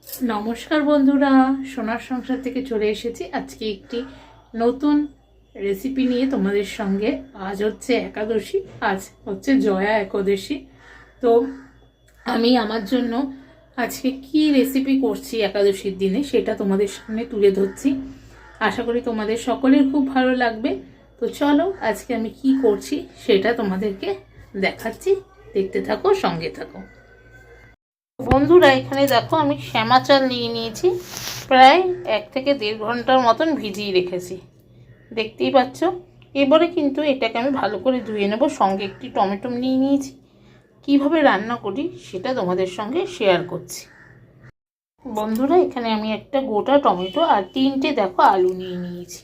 নমস্কার বন্ধুরা, সোনার সংসার থেকে চলে এসেছি আজকে একটি নতুন রেসিপি নিয়ে তোমাদের সঙ্গে। আজ হচ্ছে একাদশী, আজ হচ্ছে জয়া একাদশী। তো আমি আমার জন্য আজকে কি রেসিপি করছি একাদশীর দিনে সেটা তোমাদের সামনে তুলে ধরছি। আশা করি তোমাদের সকলের খুব ভালো লাগবে। তো চলো আজকে আমি কি করছি সেটা তোমাদেরকে দেখাচ্ছি, দেখতে থাকো, সঙ্গে থাকো। বন্ধুরা, এখানে দেখো আমি শ্যামা চাল নিয়ে নিয়েছি, প্রায় 1 থেকে 1.5 ঘন্টার মতন ভিজিয়ে রেখেছি, দেখতেই পাচ্ছ। এবারে কিন্তু এটাকে আমি ভালো করে ধুয়ে নেব। সঙ্গে একটি টমেটো নিয়ে নিয়েছি, কিভাবে রান্না করি সেটা তোমাদের সঙ্গে শেয়ার করছি। বন্ধুরা, এখানে আমি একটা গোটা টমেটো আর 3টে দেখো আলু নিয়ে নিয়েছি।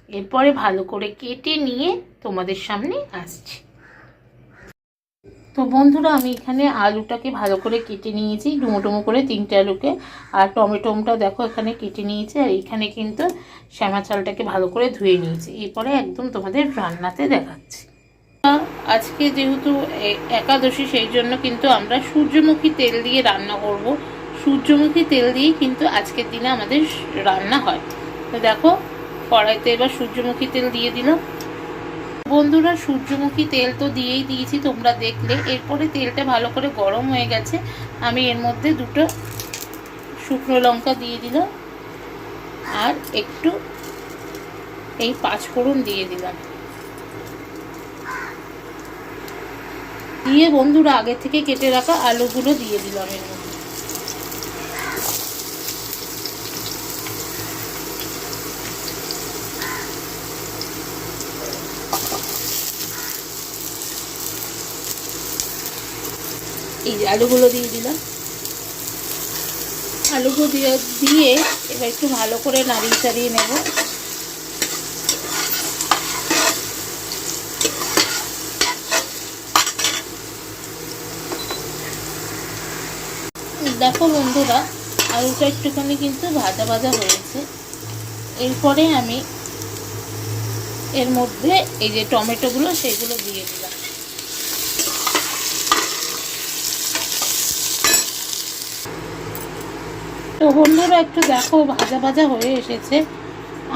এরপরে ভালো করে কেটে নিয়ে তোমাদের সামনে আসছি। তো বন্ধুরা, আমি এখানে আলুটাকে ভালো করে কেটে নিয়েছি, ডুমো ডুমো করে 3টে আলুকে, আর টমেটোটা দেখো এখানে কেটে নিয়েছি, আর এখানে কিন্তু শ্যামা চালটাকে ভালো করে ধুয়ে নিয়েছি। এরপরে একদম তোমাদের রান্নাতে দেখাচ্ছি। আজকে যেহেতু একাদশী, সেই জন্য কিন্তু আমরা সূর্যমুখী তেল দিয়ে রান্না করব। সূর্যমুখী তেল দিয়েই কিন্তু আজকের দিনে আমাদের রান্না হয়। তো দেখো কড়াইতে এবার সূর্যমুখী তেল দিয়ে দিলাম। বন্ধুরা, সূর্যমুখী তেল তো দিয়েই দিয়েছি, তোমরা দেখলে। এরপরে তেলটা ভালো করে গরম হয়ে গেছে, আমি এর মধ্যে 2টো শুকনো লঙ্কা দিয়ে দিলাম, আর একটু এই 5 ফোড়ন দিয়ে দিলাম। দিয়ে বন্ধুরা আগে থেকে কেটে রাখা আলুগুলো দিয়ে দিলাম এর মধ্যে। এই যে আলুগুলো দিয়ে দিলাম। আলুগুলো দিয়ে এবার একটু ভালো করে নাড়িয়ে চাড়িয়ে নেব। দেখো বন্ধুরা, আলুটা একটুখানি কিন্তু ভাজা ভাজা হয়েছে। এরপরে আমি এর মধ্যে এই যে টমেটোগুলো সেগুলো দিয়ে দিলাম। তো বন্ধুরা, একটু দেখো ভাজা ভাজা হয়ে এসেছে।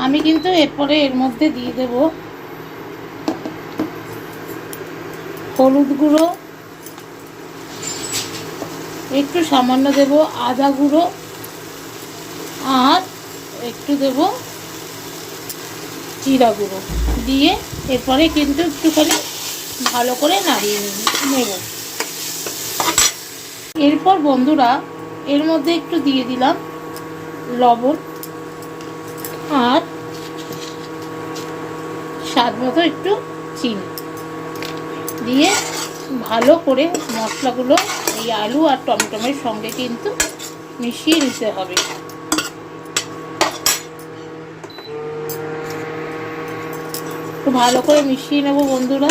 আমি কিন্তু এরপরে এর মধ্যে দিয়ে দেব হলুদ গুঁড়ো, একটু সামান্য দেব আদা গুঁড়ো, আর একটু দেব জিরা গুঁড়ো দিয়ে এরপরে কিন্তু একটুখানি ভালো করে নাড়িয়ে নেব। এরপর বন্ধুরা এর মধ্যে একটু দিয়ে দিলাম লবণ, আর স্বাদ মতো একটু চিনি দিয়ে ভালো করে মশলাগুলো এই আলু আর টমেটোর সঙ্গে কিন্তু মিশিয়ে নিতে হবে। তো ভালো করে মিশিয়ে নেব বন্ধুরা।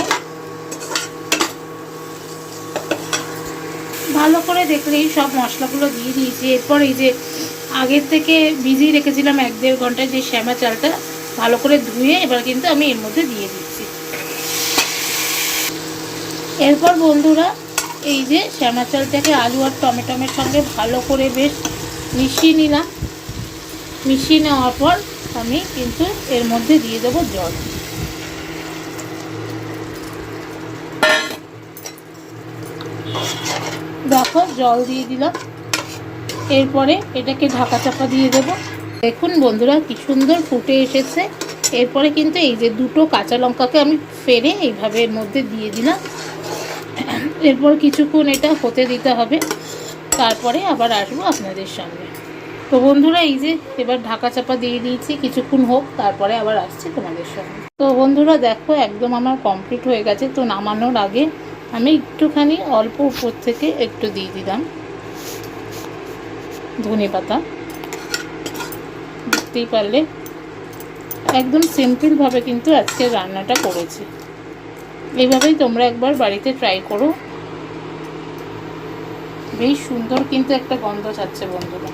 ভালো করে দেখলেই সব মশলাগুলো দিয়ে দিয়েছি। এরপর এই যে আগের থেকে ভিজিয়ে রেখেছিলাম 1-1.5 ঘন্টায় যে শ্যামা চালটা, ভালো করে ধুয়ে এবার কিন্তু আমি এর মধ্যে দিয়ে দিচ্ছি। এরপর বন্ধুরা এই যে শ্যামা চালটাকে আলু আর টমেটোর সঙ্গে ভালো করে বেশ মিশিয়ে নিলাম। মিশিয়ে নেওয়ার পর আমি কিন্তু এর মধ্যে দিয়ে দেবো জল। দেখো জল দিয়ে দিলাম। এরপরে এটাকে ঢাকা চাপা দিয়ে দেব। দেখুন বন্ধুরা কি সুন্দর ফুটে এসেছে। এরপরে কিন্তু এই যে 2টো কাঁচা লঙ্কাকে আমি ফেলে এইভাবে এর মধ্যে দিয়ে দিলাম। এরপর কিছুক্ষণ এটা হতে দিতে হবে, তারপরে আবার আসবো আপনাদের সামনে। তো বন্ধুরা এই যে এবার ঢাকা চাপা দিয়ে দিয়েছি, কিছুক্ষণ হোক, তারপরে আবার আসছি তোমাদের সামনে। তো বন্ধুরা দেখো একদম আমার কমপ্লিট হয়ে গেছে। তো নামানোর আগে আমি একটুখানি অল্প উপর থেকে একটু দিয়ে দিলাম ধনে পাতা। দেখতেই পারলে একদম সিম্পলভাবে কিন্তু আজকে রান্নাটা করেছি। এইভাবেই তোমরা একবার বাড়িতে ট্রাই করো। বেশ সুন্দর কিন্তু একটা গন্ধ ছাড়ছে বন্ধুরা।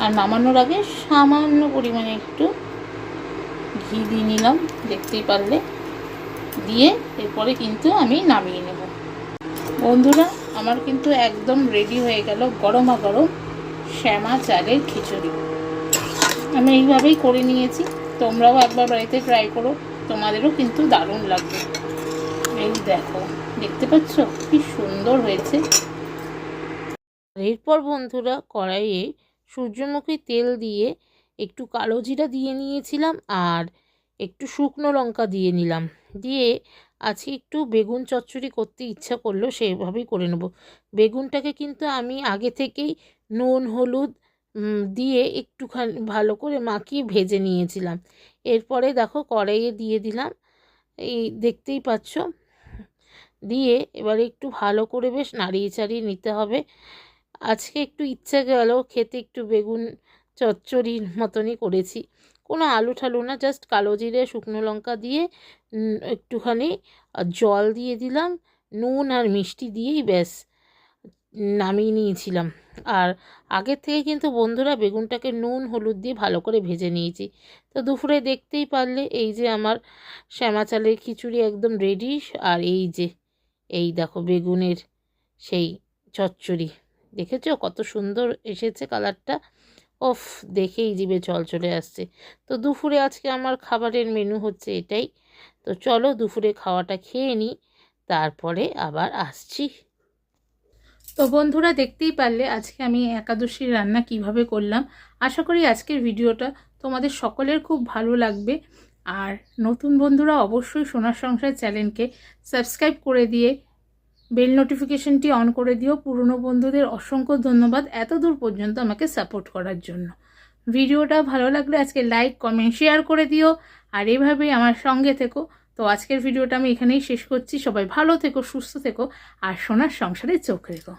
আর নামানোর আগে সামান্য পরিমাণে একটু ঘি দিয়ে নিলাম, দেখতেই পারলে। দিয়ে এরপরে কিন্তু আমি নামিয়ে নেব। বন্ধুরা আমার কিন্তু একদম রেডি হয়ে গেল গরমা গরম শ্যামা চালের খিচুড়ি। আমি এইভাবেই করে নিয়েছি, তোমরাও একবার বাড়িতে ট্রাই করো, তোমাদেরও কিন্তু দারুণ লাগবে। এই দেখো, দেখতে পাচ্ছ কি সুন্দর হয়েছে। এরপর বন্ধুরা কড়াইয়ে সূর্যমুখী তেল দিয়ে একটু কালো জিরা দিয়ে নিয়েছিলাম আর একটু শুকনো লঙ্কা দিয়ে নিলাম। দিয়ে আজকে একটু বেগুন চচ্চড়ি করতে ইচ্ছা করলো, সেভাবেই করে নেব। বেগুনটাকে কিন্তু আমি আগে থেকেই নুন হলুদ দিয়ে একটুখানি ভালো করে মাখিয়ে ভেজে নিয়েছিলাম। এরপরে দেখো কড়াইয়ে দিয়ে দিলাম, এই দেখতেই পাচ্ছ। দিয়ে এবারে একটু ভালো করে বেশ নাড়িয়ে চাড়িয়ে নিতে হবে। আজকে একটু ইচ্ছা গেল খেতে, একটু বেগুন চচ্চড়ির মতনই করেছি, কোনো আলু ঠালু না, জাস্ট কালো জিরে শুকনো লঙ্কা দিয়ে একটুখানি জল দিয়ে দিলাম, নুন আর মিষ্টি দিয়েই ব্যাস নামিয়ে নিয়েছিলাম। আর আগের থেকে কিন্তু বন্ধুরা বেগুনটাকে নুন হলুদ দিয়ে ভালো করে ভেজে নিয়েছি। তো দুপুরে দেখতেই পারলে এই যে আমার শ্যামা চালের খিচুড়ি একদম রেডি। আর এই দেখো বেগুনের সেই চচ্চড়ি, দেখেছো কত সুন্দর এসেছে কালারটা, ওফ দেখেই জিভে জল চলে আসছে। তো দুপুরে আজকে আমার খাবারের মেনু হচ্ছে এটাই। তো চলো দুপুরে খাওয়াটা খেয়ে নিই, তারপরে আবার আসছি। তো বন্ধুরা দেখতেই পারলে আজকে আমি একাদশীর রান্না কিভাবে করলাম। আশা করি আজকের ভিডিওটা তোমাদের সকলের খুব ভালো লাগবে। আর নতুন বন্ধুরা অবশ্যই সোনার সংসার চ্যানেলকে সাবস্ক্রাইব করে দিয়ে বেল নোটিফিকেশনটি অন করে দিও। পুরনো বন্ধুদের অসংখ্য ধন্যবাদ এত দূর পর্যন্ত আমাকে সাপোর্ট করার জন্য। ভিডিওটা ভালো লাগলে আজকে লাইক কমেন্ট শেয়ার করে দিও, আর এভাবেই আমার সঙ্গে থেকো। তো আজকের ভিডিওটা আমি এখানেই শেষ করছি। সবাই ভালো থেকো, সুস্থ থেকো, আর সোনার সংসারে চোখ রেখো।